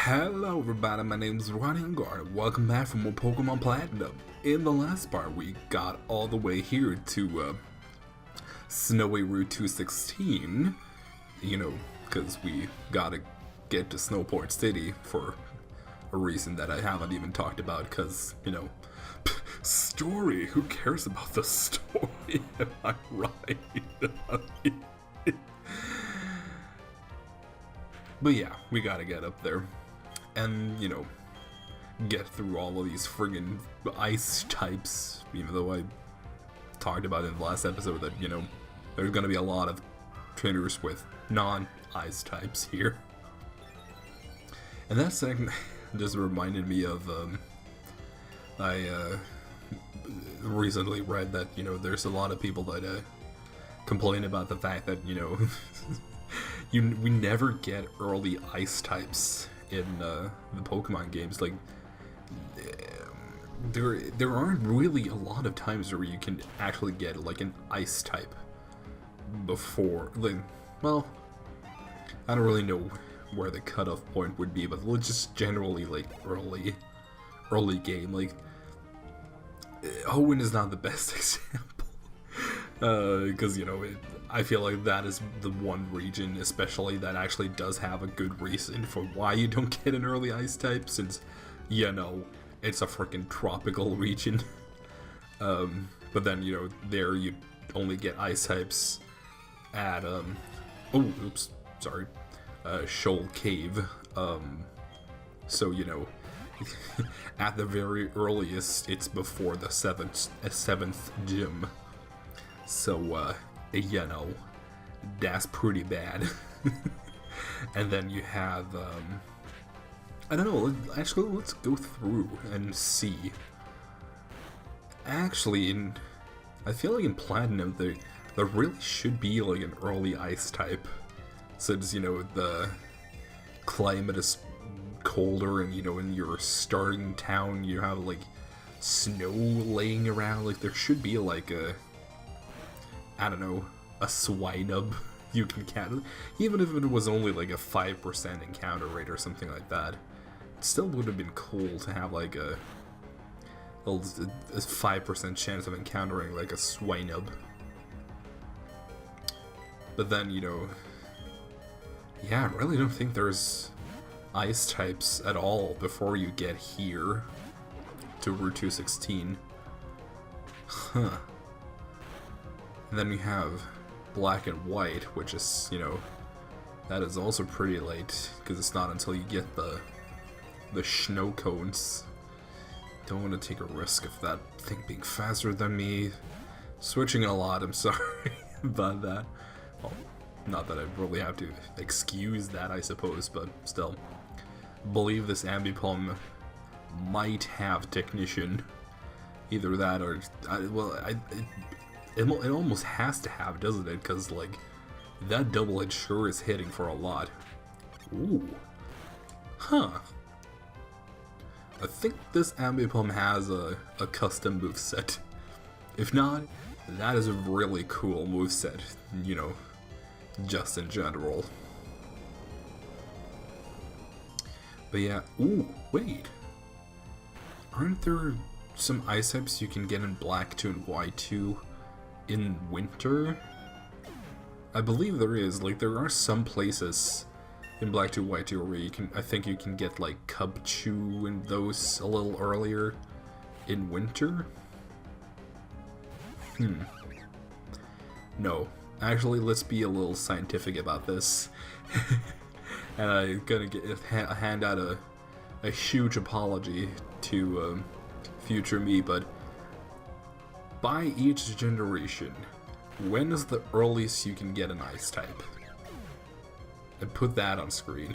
Hello everybody, my name is Engarde. Welcome back for more Pokemon Platinum. In the last part, we got all the way here to Snowy Route 216. You know, because we gotta get to Snowport City for a reason that I haven't even talked about, because, you know, story, who cares about the story, am I right? But yeah, we gotta get up there and, you know, get through all of these friggin' ice types, even though I talked about in the last episode that, you know, there's gonna be a lot of trainers with non-ice types here. And that second just reminded me of, I recently read that, you know, there's a lot of people that complain about the fact that, you know, we never get early ice types in the Pokemon games. Like, there aren't really a lot of times where you can actually get like an ice type before. Like, well, I don't really know where the cutoff point would be, but just generally like early game. Like, Hoenn is not the best example. Because, you know, I feel like that is the one region, especially, that actually does have a good reason for why you don't get an early ice type, since, you know, it's a freaking tropical region. But then, you know, there you only get ice types at, Shoal Cave. So, you know, at the very earliest, it's before the seventh gym. So, you know, that's pretty bad. And then you have, I don't know, actually, let's go through and see. Actually, I feel like in Platinum, there really should be, like, an early ice type. Since, you know, the climate is colder, and, you know, in your starting town, you have, like, snow laying around. Like, there should be, like, I don't know, a Swinub you can catch. Even if it was only like a 5% encounter rate or something like that, it still would have been cool to have like a 5% chance of encountering like a Swinub. But then, you know, yeah, I really don't think there's ice types at all before you get here to Route 216. Huh. And then we have Black and White, which is, you know, that is also pretty late, because it's not until you get the snow cones. Don't want to take a risk of that thing being faster than me. Switching a lot, I'm sorry about that. Well, not that I really have to excuse that, I suppose, but still. Believe this Ambipom might have Technician. Either that or, it almost has to have, doesn't it? Because, like, that double hit sure is hitting for a lot. Ooh. Huh. I think this Ambipom has a custom moveset. If not, that is a really cool moveset, you know, just in general. But yeah, ooh, wait. Aren't there some ice types you can get in Black 2 and White 2? In winter? I believe there is. Like, there are some places in Black 2, White 2 where you can, I think you can get, like, Cubchoo and those a little earlier in winter? No. Actually, let's be a little scientific about this. And I'm gonna hand out a huge apology to future me, but by each generation, when is the earliest you can get an ice type? And put that on screen.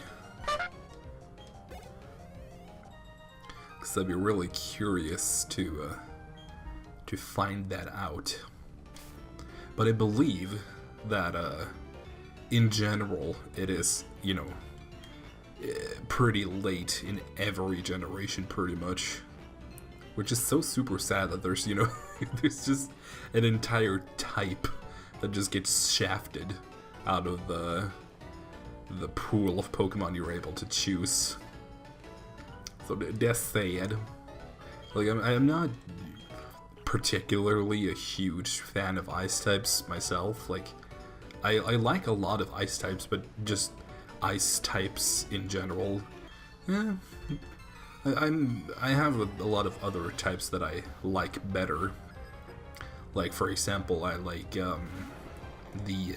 Because I'd be really curious to find that out. But I believe that in general it is, you know, pretty late in every generation pretty much. Which is so super sad that there's, you know, there's just an entire type that just gets shafted out of the pool of Pokemon you're able to choose. So that said, like I'm not particularly a huge fan of ice types myself. Like I like a lot of ice types, but just ice types in general. Yeah, I have a lot of other types that I like better. Like for example, I like the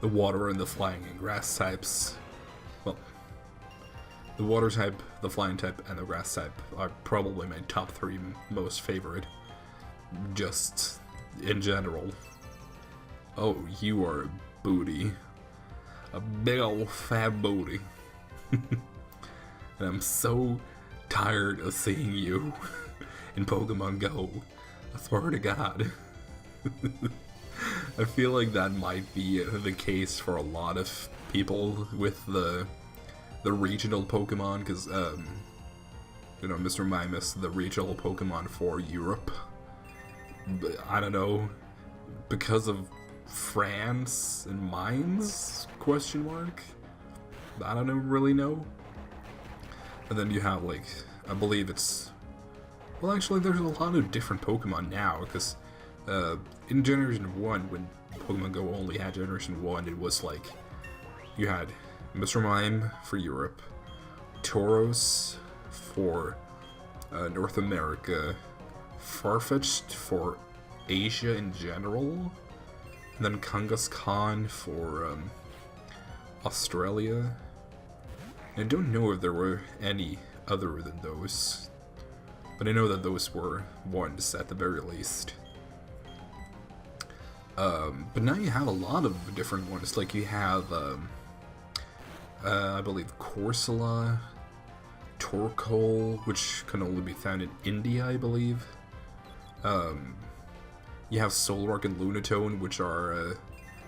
water and the flying and grass types. Well, the water type, the flying type, and the grass type are probably my top 3 most favorite. Just in general. Oh, you are a booty. A big old fat booty. And I'm so tired of seeing you in Pokemon Go. I swear to God. I feel like that might be the case for a lot of people with the regional Pokemon, because you know, Mr. Mime is the regional Pokemon for Europe. But I don't know, because of France and mines? Question mark. I don't really know. And then you have, like, I believe it's, well, actually there's a lot of different Pokemon now, because in Generation 1, when Pokemon Go only had Generation 1, it was like, you had Mr. Mime for Europe, Tauros for North America, Farfetch'd for Asia in general, and then Kangaskhan for Australia. I don't know if there were any other than those, but I know that those were ones at the very least. But now you have a lot of different ones, like you have, I believe Corsola, Torkoal, which can only be found in India, I believe. You have Solrock and Lunatone, which are,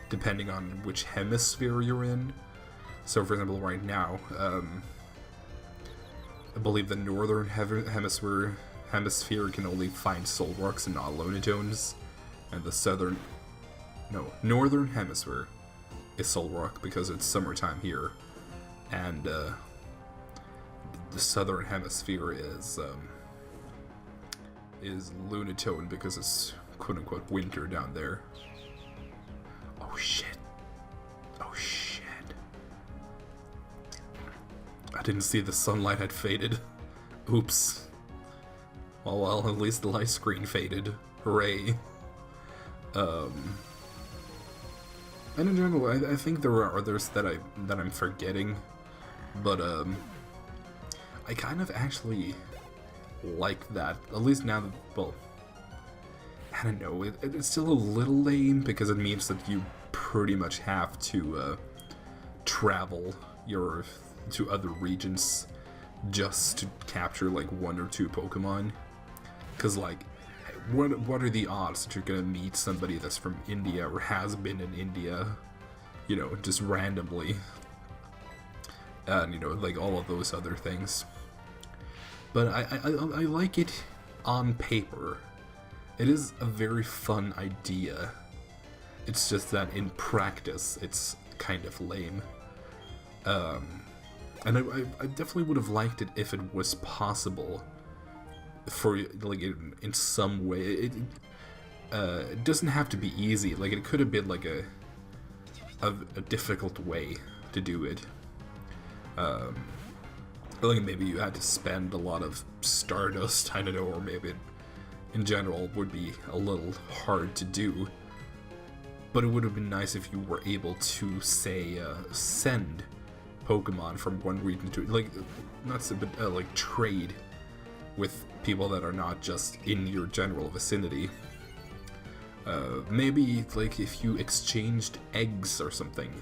depending on which hemisphere you're in. So, for example, right now, I believe the northern hemisphere can only find Solrocks and not Lunatones, and the northern hemisphere is Solrock because it's summertime here, and the southern hemisphere is Lunatone because it's quote-unquote winter down there. Oh shit. Oh shit. I didn't see the sunlight had faded. Oops. Oh well, at least the light screen faded. Hooray. And in general, I think there are others that I'm forgetting, but I kind of actually like that. At least now that, well, I don't know, it's still a little lame because it means that you pretty much have to travel to other regions just to capture like 1 or 2 Pokemon. Because like, what are the odds that you're gonna meet somebody that's from India or has been in India, you know, just randomly, and you know, like all of those other things. But I like it on paper. It is a very fun idea. It's just that in practice, it's kind of lame. And I definitely would have liked it if it was possible for, like, in some way. It doesn't have to be easy. Like, it could have been like a difficult way to do it. Like maybe you had to spend a lot of Stardust, I don't know, or maybe it, in general, would be a little hard to do. But it would have been nice if you were able to, say, send Pokemon from one region to, like, not so, but like trade with people that are not just in your general vicinity. Maybe like if you exchanged eggs or something,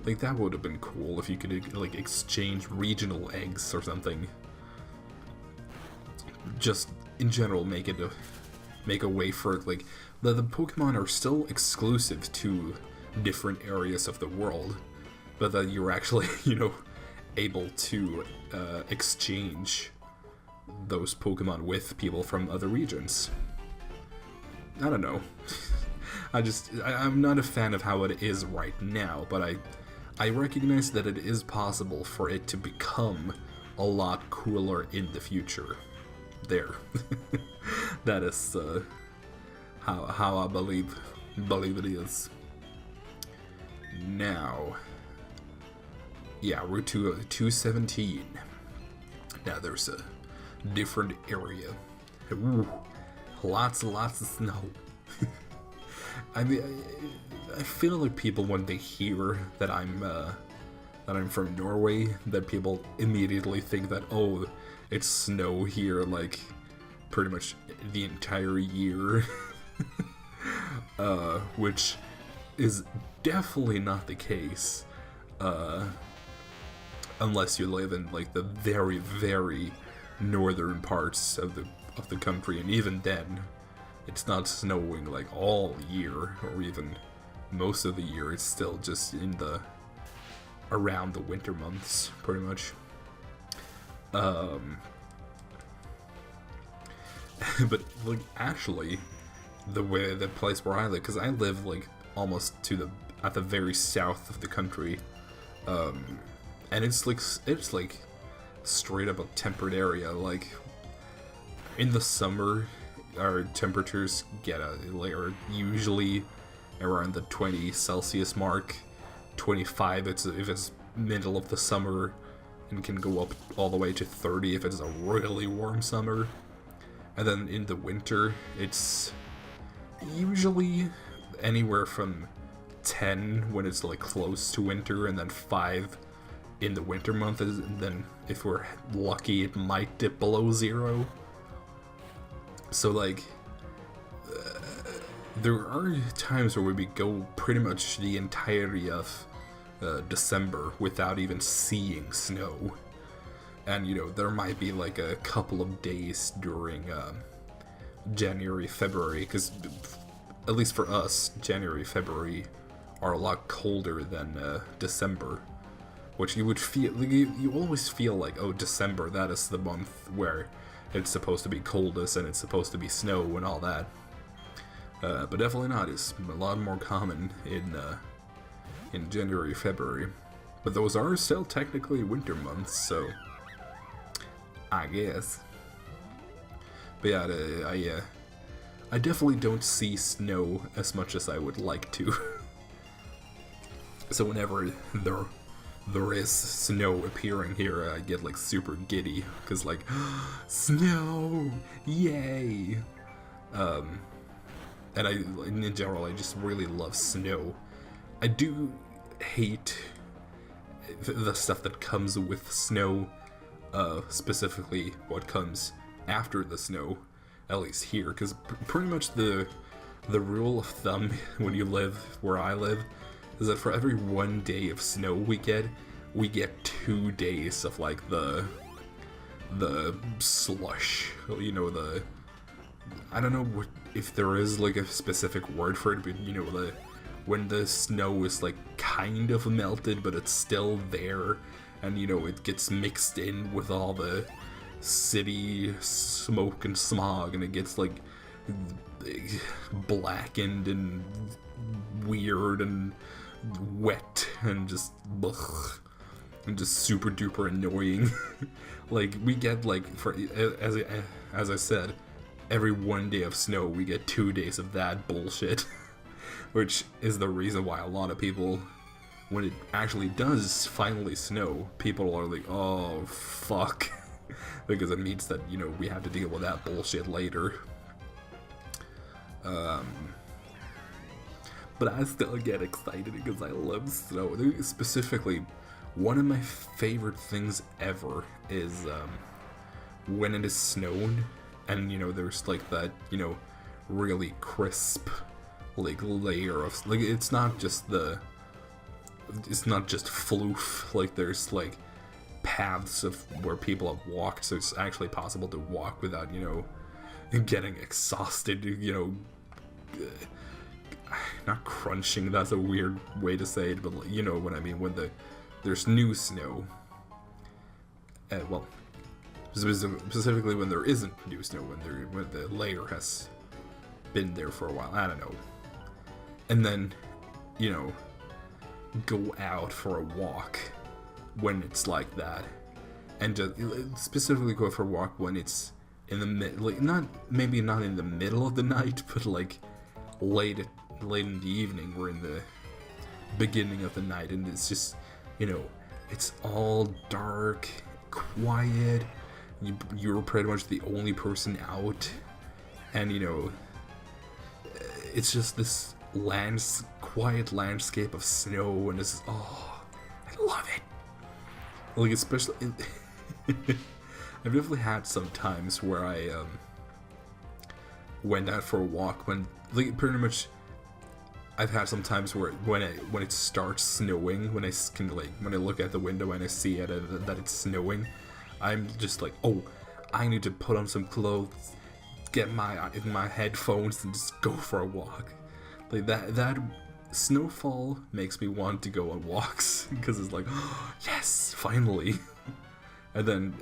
like that would have been cool if you could like exchange regional eggs or something. Just in general, make a way for it, like the Pokemon are still exclusive to different areas of the world, but that you're actually, you know, able to exchange those Pokemon with people from other regions. I don't know. I'm not a fan of how it is right now, but I recognize that it is possible for it to become a lot cooler in the future. There. That is how I believe it is. Now, yeah, Route 217. Now there's a different area. Ooh, lots and lots of snow. I mean, I feel like people, when they hear that I'm from Norway, that people immediately think that, oh, it's snow here like pretty much the entire year. Which is definitely not the case, unless you live in like the very, very northern parts of the country, and even then, it's not snowing like all year or even most of the year. It's still just in the around the winter months, pretty much. But like actually, the place where I live, because I live like almost at the very south of the country, and it's like straight up a temperate area. Like in the summer, our temperatures are usually around the 20 Celsius mark, 25 if it's middle of the summer, and can go up all the way to 30 if it's a really warm summer. And then in the winter, it's usually anywhere from 10 when it's like close to winter, and then 5 in the winter month, and then if we're lucky it might dip below 0. So like there are times where we go pretty much the entirety of December without even seeing snow. And you know, there might be like a couple of days during January, February, because at least for us, January, February are a lot colder than December, which you would feel, like, you always feel like, oh, December, that is the month where it's supposed to be coldest and it's supposed to be snow and all that. But definitely not. It's a lot more common in January, February. But those are still technically winter months, so I guess. But yeah, I definitely don't see snow as much as I would like to. So whenever there is snow appearing here, I get like super giddy, because like, snow, yay! And in general, I just really love snow. I do hate the stuff that comes with snow, specifically what comes after the snow, at least here, because pretty much the rule of thumb when you live where I live is that for every 1 day of snow we get 2 days of like the slush, you know, I don't know if there is like a specific word for it, but you know, when the snow is like kind of melted but it's still there, and you know, it gets mixed in with all the city smoke and smog, and it gets like blackened and weird and wet and just ugh, and just super duper annoying. Like we get like, for as I said, every 1 day of snow we get 2 days of that bullshit. Which is the reason why a lot of people, when it actually does finally snow, people are like, oh fuck, because it means that, you know, we have to deal with that bullshit later. But I still get excited because I love snow. Specifically, one of my favorite things ever is when it is snowed, and you know, there's like that, you know, really crisp like layer of, like, it's not just floof, like there's like paths of where people have walked, so it's actually possible to walk without, you know, getting exhausted, you know, not crunching, that's a weird way to say it, but you know what I mean, when there's new snow, well, specifically when there isn't new snow, when the layer has been there for a while, I don't know. And then, you know, go out for a walk when it's like that, and just specifically go for a walk when it's in the not in the middle of the night, but like late in the evening or in the beginning of the night, and it's just, it's all dark, quiet. You're pretty much the only person out, and it's just this quiet landscape of snow, and it's I love it. Like, especially I've definitely had some times where I went out for a walk when, like, pretty much I've had some times where when it starts snowing, when I look at the window and I see that it's snowing, I'm just like, oh, I need to put on some clothes, get my headphones, and just go for a walk. Like, that snowfall makes me want to go on walks, because it's like, oh, yes, finally. And then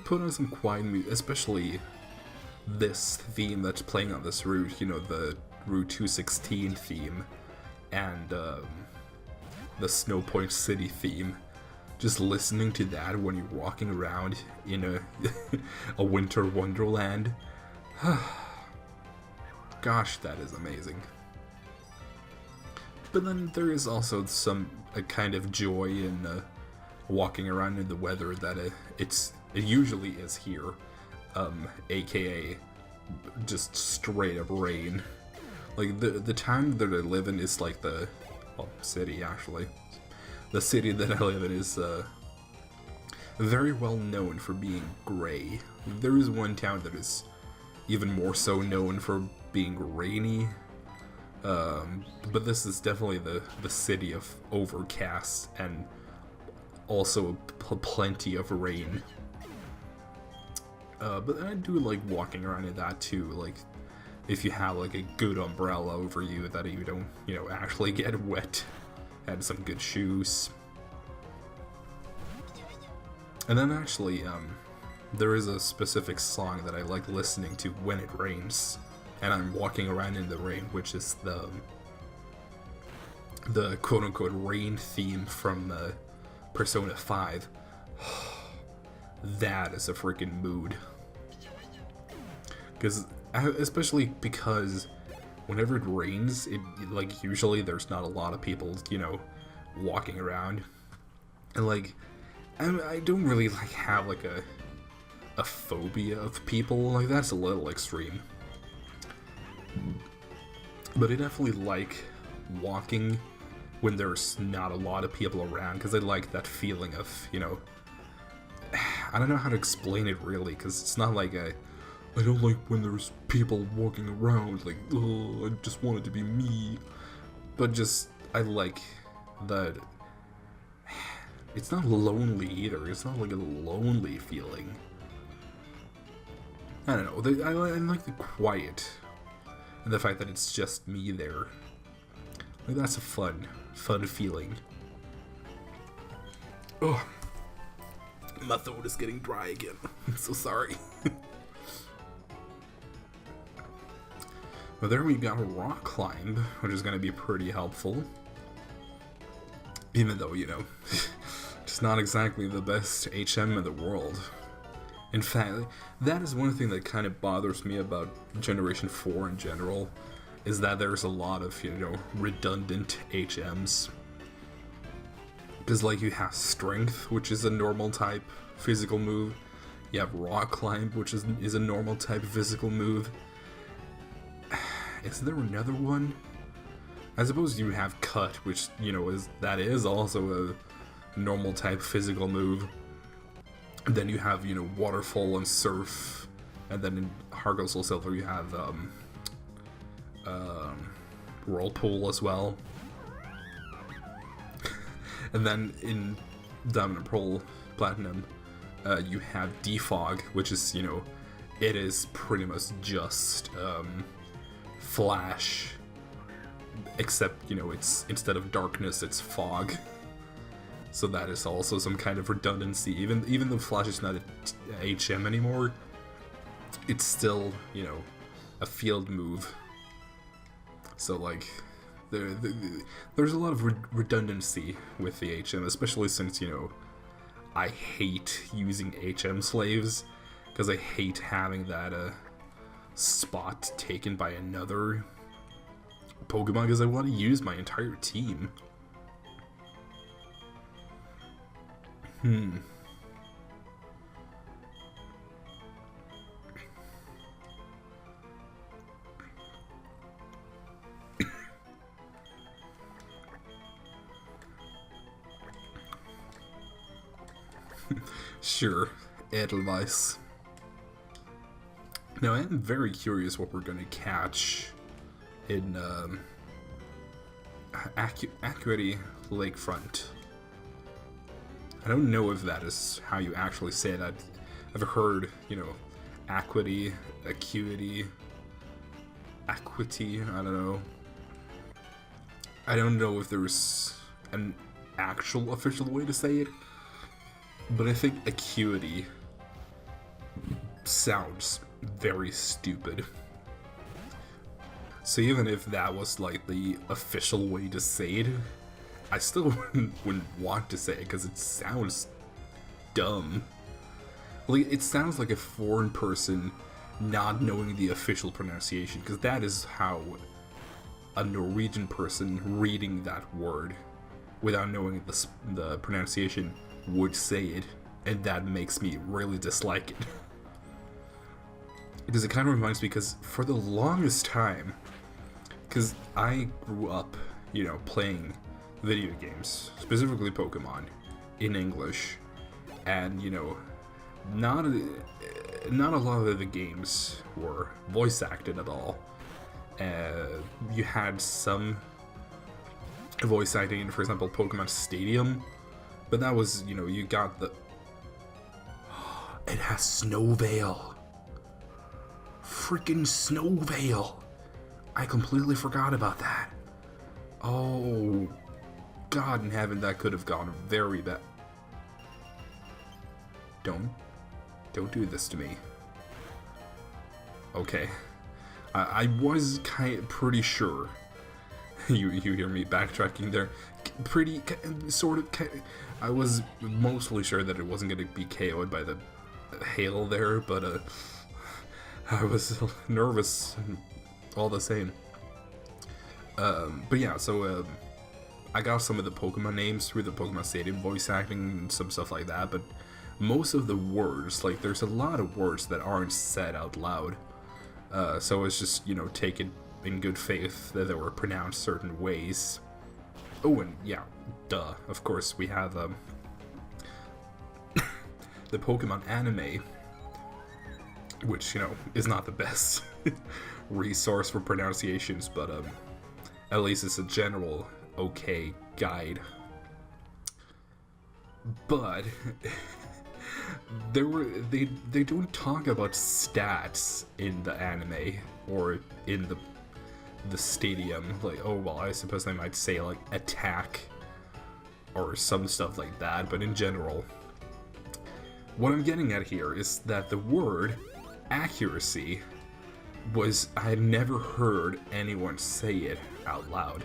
put on some quiet music, especially this theme that's playing on this route, the Route 216 theme, and the Snow Point City theme. Just listening to that when you're walking around in a winter wonderland. Gosh, that is amazing. But then there is also a kind of joy in walking around in the weather that it usually is here, aka just straight up rain. Like, the town that I live in is like city, actually. The city that I live in is very well known for being gray. There is one town that is even more so known for being rainy. But this is definitely the city of overcast and also plenty of rain. But I do like walking around in that too. Like, if you have like a good umbrella over you that you don't, actually get wet. Had some good shoes. And then actually, there is a specific song that I like listening to when it rains, and I'm walking around in the rain, which is the quote-unquote rain theme from Persona 5. That is a freaking mood. Especially because whenever it rains, like, usually there's not a lot of people, walking around. And, like, I don't really, like, have, like, a phobia of people. Like, that's a little extreme. But I definitely like walking when there's not a lot of people around, because I like that feeling of, I don't know how to explain it, really, because it's not like I don't like when there's people walking around, like, oh, I just want it to be me. But just, I like that it's not lonely either. It's not like a lonely feeling. I don't know. I like the quiet and the fact that it's just me there. Like, that's a fun feeling. Oh, my throat is getting dry again. I'm so sorry. But there we got a rock climb, which is going to be pretty helpful. Even though, it's not exactly the best HM in the world. In fact, that is one thing that kind of bothers me about Generation 4 in general, is that there's a lot of, redundant HMs. Because, like, you have Strength, which is a normal type physical move. You have Rock Climb, which is a normal type physical move. Is there another one? I suppose you have Cut, which, is also a normal type physical move. And then you have, Waterfall and Surf. And then in Heart Gold Soul Silver you have Whirlpool as well. And then in Diamond and Pearl Platinum, you have Defog, which is, it is pretty much just Flash, except, it's instead of darkness, it's fog. So that is also some kind of redundancy. Even though Flash is not a HM anymore, it's still, a field move. So, like, there's a lot of redundancy with the HM, especially since, I hate using HM slaves, because I hate having that spot taken by another Pokemon, because I want to use my entire team. Sure, Edelweiss. Now, I am very curious what we're going to catch in Acuity Lakefront. I don't know if that is how you actually say that. I've heard, you know, Acuity, Acuity, Equity, I don't know. I don't know if there's an actual official way to say it, but I think Acuity sounds very stupid. So even if that was like the official way to say it, I still wouldn't want to say it because it sounds dumb. Like, it sounds like a foreign person not knowing the official pronunciation, because that is how a Norwegian person reading that word without knowing the pronunciation would say it, and that makes me really dislike it. Because it kind of reminds me, because for the longest time, because I grew up, you know, playing video games, specifically Pokemon, in English, and, you know, not a lot of the games were voice acted at all. You had some voice acting, for example, Pokemon Stadium, but that was, you know, you got the... It has Snowveil. Freaking Snowveil. I completely forgot about that. Oh, God in heaven, that could have gone very bad. Don't do this to me. Okay. I was pretty sure. You hear me backtracking there. I was mostly sure that it wasn't going to be KO'd by the hail there, but I was nervous all the same. But yeah, so I got some of the Pokemon names through the Pokemon Stadium voice acting and some stuff like that, but most of the words, like, there's a lot of words that aren't said out loud. So it's just, you know, take it in good faith that they were pronounced certain ways. Oh, and yeah, duh, of course, we have the Pokemon anime, which, you know, is not the best resource for pronunciations, but at least it's a general okay guide. But they don't talk about stats in the anime or in the stadium. Like, oh well, I suppose they might say like attack or some stuff like that, but in general, what I'm getting at here is that the word accuracy I had never heard anyone say it out loud.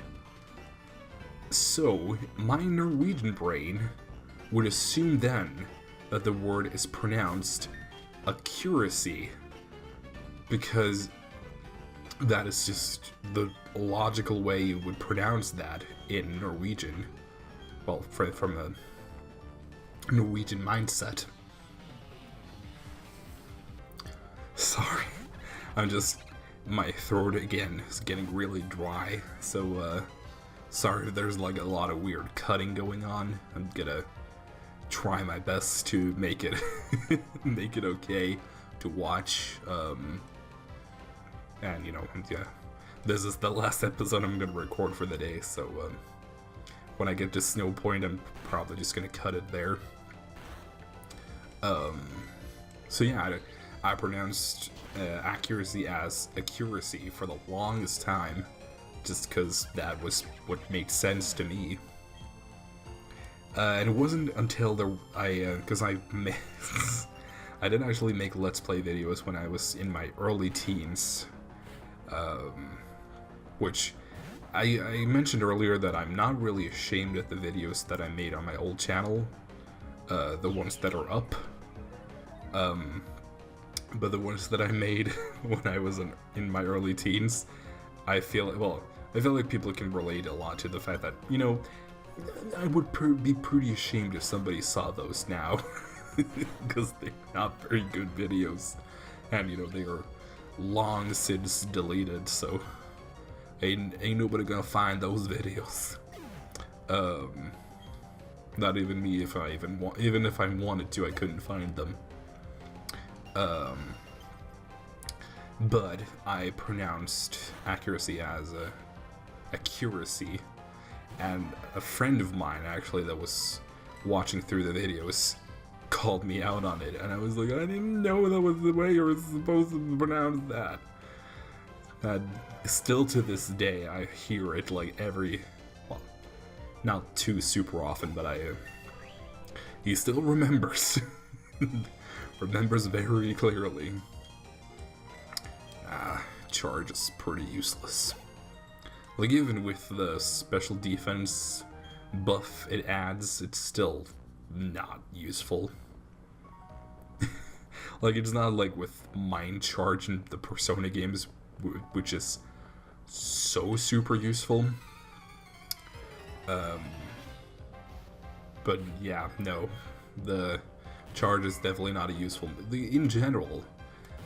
So my Norwegian brain would assume then that the word is pronounced accuracy, because that is just the logical way you would pronounce that in Norwegian. Well, from a Norwegian mindset. Sorry, my throat again is getting really dry, so sorry if there's like a lot of weird cutting going on. I'm gonna try my best to make it make it okay to watch, and you know, yeah, this is the last episode I'm gonna record for the day, so when I get to Snow Point, I'm probably just gonna cut it there. So yeah, I pronounced accuracy as accuracy for the longest time, just because that was what made sense to me. And it wasn't until because I didn't actually make Let's Play videos when I was in my early teens, which I mentioned earlier that I'm not really ashamed of the videos that I made on my old channel. the ones that are up. But the ones that I made when I was in my early teens, I feel like people can relate a lot to the fact that, you know, I would be pretty ashamed if somebody saw those now, because they're not very good videos, and, you know, they are long since deleted, so ain't nobody gonna find those videos. Not even me. If I even if I wanted to, I couldn't find them. But I pronounced accuracy as accuracy, and a friend of mine actually that was watching through the videos called me out on it, and I was like, I didn't know that was the way you were supposed to pronounce that. And still to this day, I hear it like not too super often, but he still remembers. Remembers very clearly. Charge is pretty useless. Like, even with the special defense buff it adds, it's still not useful. Like, it's not like with Mind Charge in the Persona games, which is so super useful. But yeah, no, the charge is definitely not a useful. In general,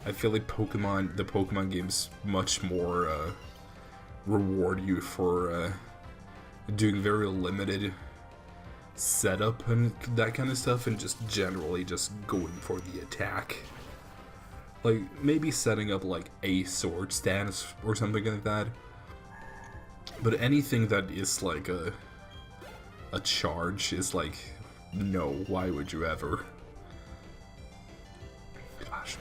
I feel like the Pokemon games much more reward you for doing very limited setup and that kind of stuff, and just generally just going for the attack. Like, maybe setting up like a sword stance or something like that. But anything that is like a charge is like, no, why would you ever? Gosh.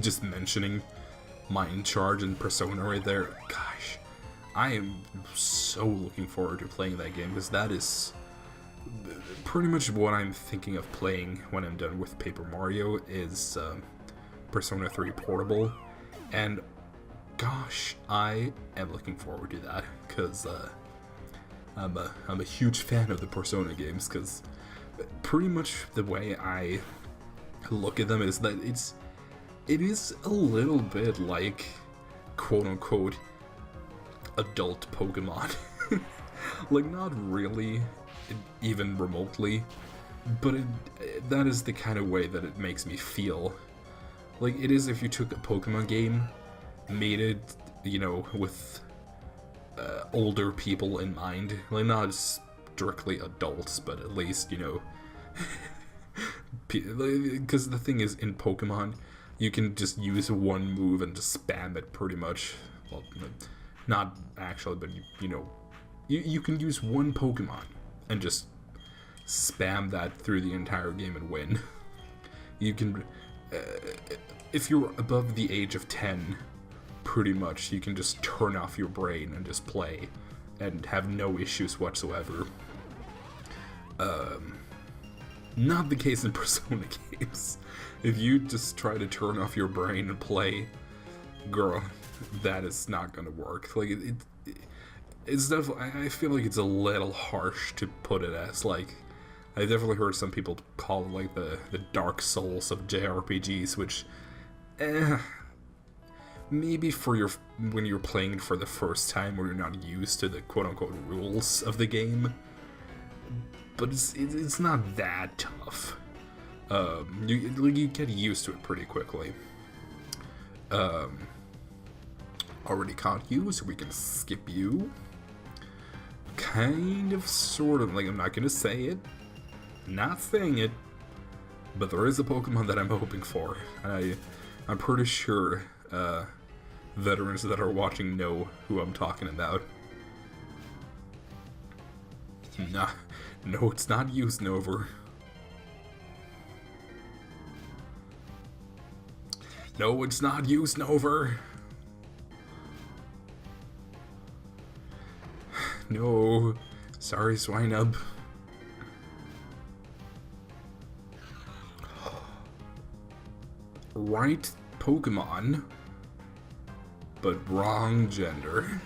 Just mentioning Mind Charge and Persona right there, gosh. I am so looking forward to playing that game, because that is pretty much what I'm thinking of playing when I'm done with Paper Mario is Persona 3 Portable, and gosh, I am looking forward to that, because I'm a huge fan of the Persona games, because pretty much the way I look at them is that it is a little bit like quote-unquote adult Pokemon. Like, not really, even remotely, but that is the kind of way that it makes me feel. Like, it is if you took a Pokemon game, made it, you know, with older people in mind. Like, not strictly adults, but at least, you know, because the thing is, in Pokemon, you can just use one move and just spam it pretty much. Well, not actually, but you know, you can use one Pokemon and just spam that through the entire game and win. You can, if you're above the age of 10, pretty much, you can just turn off your brain and just play and have no issues whatsoever. Not the case in Persona games. If you just try to turn off your brain and play, girl, that is not gonna work. Like, it's definitely, I feel like it's a little harsh to put it as, like, I've definitely heard some people call it like the Dark Souls of JRPGs, which, maybe when you're playing it for the first time, or you're not used to the quote-unquote rules of the game, but it's not that tough. You get used to it pretty quickly. Already caught you, so we can skip you. Kind of, sort of, like, I'm not gonna say it, not saying it, but there is a Pokemon that I'm hoping for, and I'm pretty sure veterans that are watching know who I'm talking about. Nah, no, it's not you, Snover. No, it's not you, Snover. No, sorry, Swinub. Right Pokemon, but wrong gender.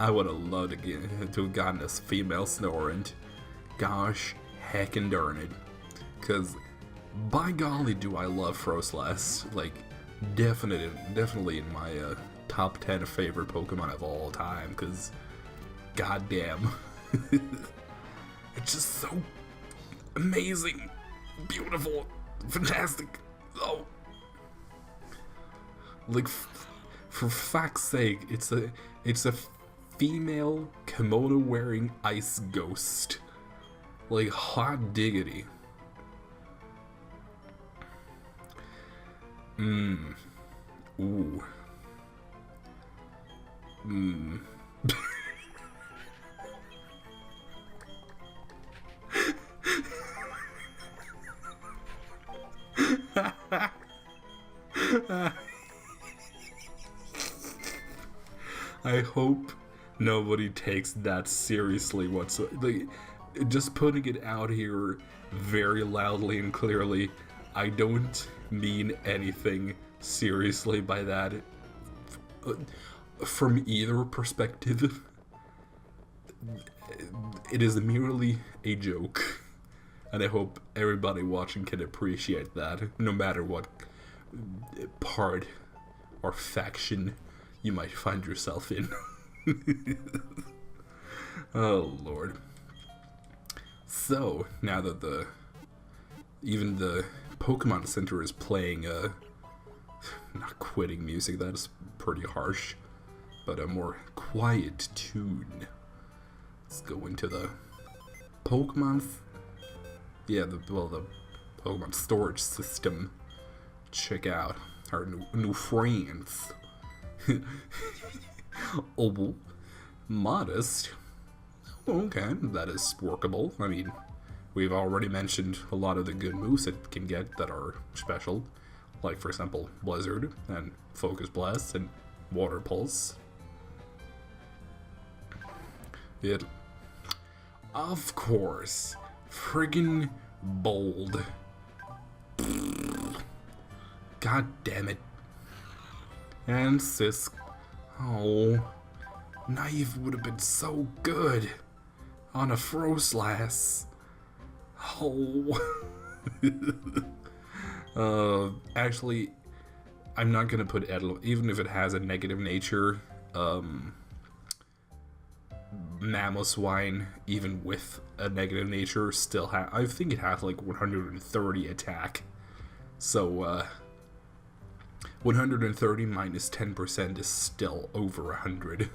I would have loved to have gotten a female Snorunt. gosh heckin' darn it. Because, by golly, do I love Froslass. Like, definitely in my top 10 favorite Pokemon of all time. Because, goddamn. It's just so amazing, beautiful, fantastic. Oh. Like, for fuck's sake, it's a female kimono-wearing ice ghost. Like, hot diggity. Ooh. I hope nobody takes that seriously whatsoever. Like, just putting it out here very loudly and clearly, I don't mean anything seriously by that. From either perspective, it is merely a joke. And I hope everybody watching can appreciate that, no matter what part or faction you might find yourself in. Oh lord. So, now that even the Pokemon Center is playing not quitting music, that is pretty harsh, but a more quiet tune. Let's go into the Pokemon, the Pokemon storage system. Check out our new friends. Oh, modest. Okay, that is workable. I mean, we've already mentioned a lot of the good moves it can get that are special, like for example Blizzard and Focus Blast and Water Pulse. It, of course, friggin' bold. God damn it. And Sisk. Oh, Naive would have been so good on a Froslass. Oh. Actually, I'm not gonna put Edel, even if it has a negative nature. Mamoswine, even with a negative nature, still I think it has like 130 attack. So, 130 minus 10% is still over 100.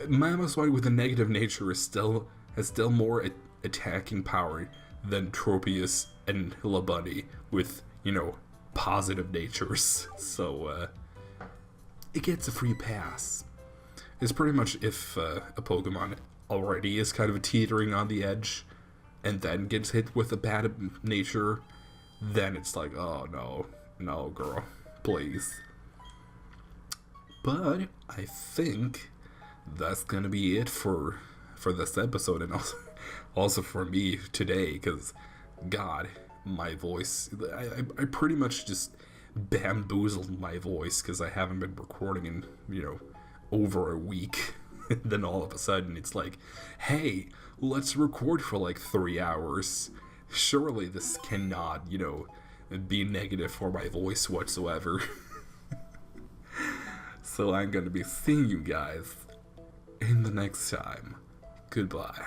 Mamoswine with a negative nature has still more attacking power than Tropius and Labunny with, positive natures. So, it gets a free pass. It's pretty much if a Pokemon already is kind of teetering on the edge and then gets hit with a bad nature, then it's like, oh no girl, please. But I think that's gonna be it for this episode, and also for me today, because God, my voice, I pretty much just bamboozled my voice because I haven't been recording in over a week. Then all of a sudden it's like, hey, let's record for like 3 hours. Surely this cannot, be negative for my voice whatsoever. So I'm gonna be seeing you guys in the next time. Goodbye.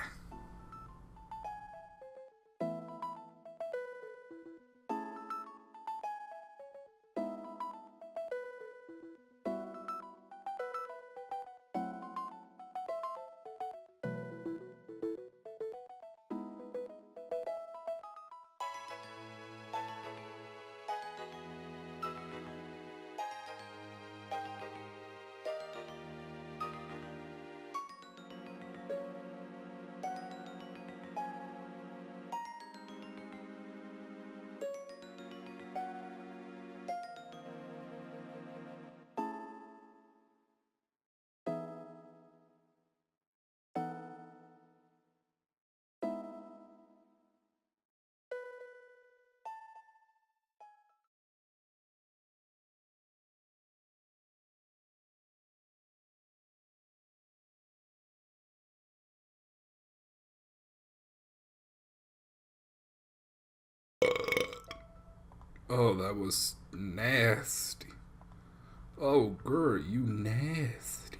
Oh, that was nasty. Oh, girl, you nasty.